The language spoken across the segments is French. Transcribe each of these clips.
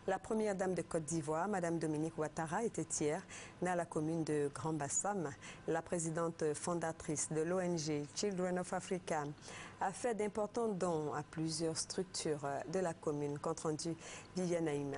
La première dame de Côte d'Ivoire, Madame Dominique Ouattara, était hier née à la commune de Grand Bassam. La présidente fondatrice de l'ONG Children of Africa a fait d'importants dons à plusieurs structures de la commune. Compte rendu Viviane Haïma.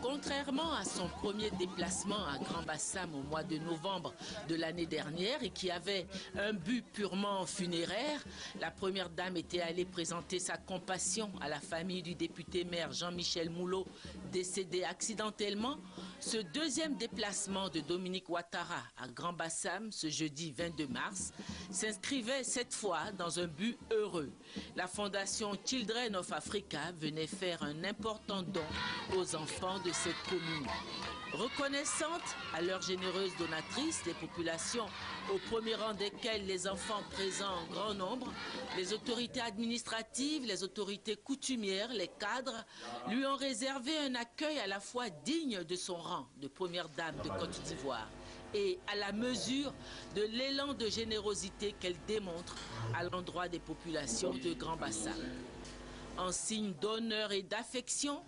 Contrairement à son premier déplacement à Grand Bassam au mois de novembre de l'année dernière et qui avait un but purement funéraire, la première dame était allée présenter sa compassion à la famille du député maire Jean-Michel Moulot, décédé accidentellement. Ce deuxième déplacement de Dominique Ouattara à Grand Bassam ce jeudi 22 mars s'inscrivait cette fois dans un but heureux. La fondation Children of Africa venait faire un important don aux enfants de cette commune. Reconnaissante à leurs généreuses donatrices, les populations, au premier rang desquelles les enfants présents en grand nombre, les autorités administratives, les autorités coutumières, les cadres, lui ont réservé un accueil à la fois digne de son rang de première dame de Côte d'Ivoire et à la mesure de l'élan de générosité qu'elle démontre à l'endroit des populations de Grand Bassam. En signe d'honneur et d'affection,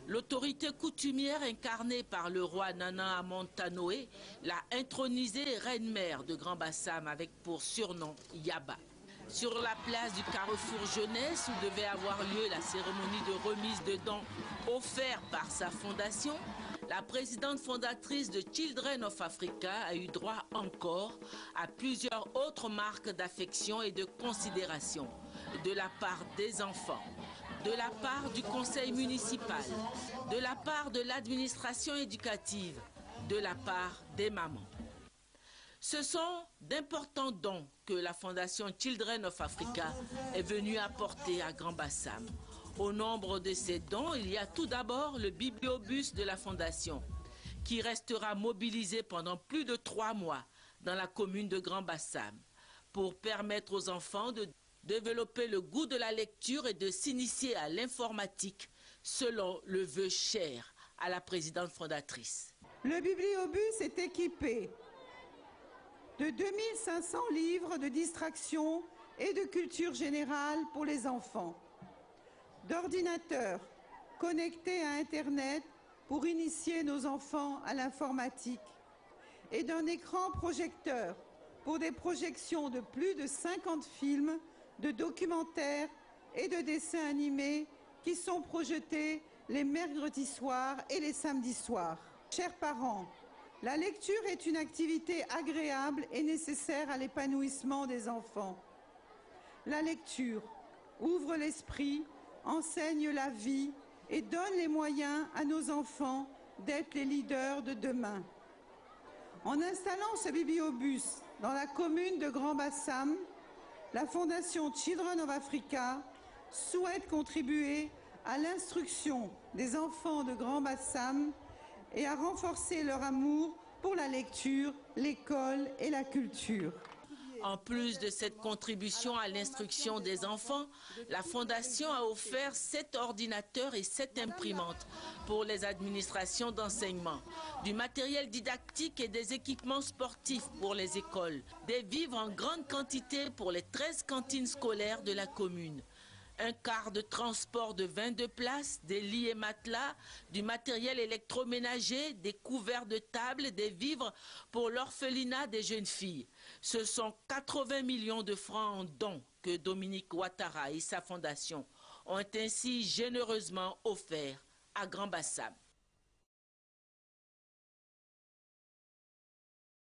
l'autorité coutumière incarnée par le roi Nana Amontanoé l'a intronisée reine-mère de Grand Bassam avec pour surnom Yaba. Sur la place du Carrefour Jeunesse où devait avoir lieu la cérémonie de remise de dons offerte par sa fondation, la présidente fondatrice de Children of Africa a eu droit encore à plusieurs autres marques d'affection et de considération de la part des enfants, de la part du conseil municipal, de la part de l'administration éducative, de la part des mamans. Ce sont d'importants dons que la fondation Children of Africa est venue apporter à Grand Bassam. Au nombre de ces dons, il y a tout d'abord le bibliobus de la fondation, qui restera mobilisé pendant plus de 3 mois dans la commune de Grand Bassam, pour permettre aux enfants de développer le goût de la lecture et de s'initier à l'informatique, selon le vœu cher à la présidente fondatrice. Le bibliobus est équipé de 2500 livres de distraction et de culture générale pour les enfants, d'ordinateurs connectés à Internet pour initier nos enfants à l'informatique et d'un écran projecteur pour des projections de plus de 50 films, de documentaires et de dessins animés qui sont projetés les mercredis soirs et les samedis soirs. Chers parents, la lecture est une activité agréable et nécessaire à l'épanouissement des enfants. La lecture ouvre l'esprit, enseigne la vie et donne les moyens à nos enfants d'être les leaders de demain. En installant ce bibliobus dans la commune de Grand Bassam, la fondation Children of Africa souhaite contribuer à l'instruction des enfants de Grand Bassam et à renforcer leur amour pour la lecture, l'école et la culture. En plus de cette contribution à l'instruction des enfants, la Fondation a offert 7 ordinateurs et 7 imprimantes pour les administrations d'enseignement, du matériel didactique et des équipements sportifs pour les écoles, des vivres en grande quantité pour les 13 cantines scolaires de la commune, un car de transport de 22 places, des lits et matelas, du matériel électroménager, des couverts de table, des vivres pour l'orphelinat des jeunes filles. Ce sont 80 millions de francs en dons que Dominique Ouattara et sa fondation ont ainsi généreusement offerts à Grand Bassam.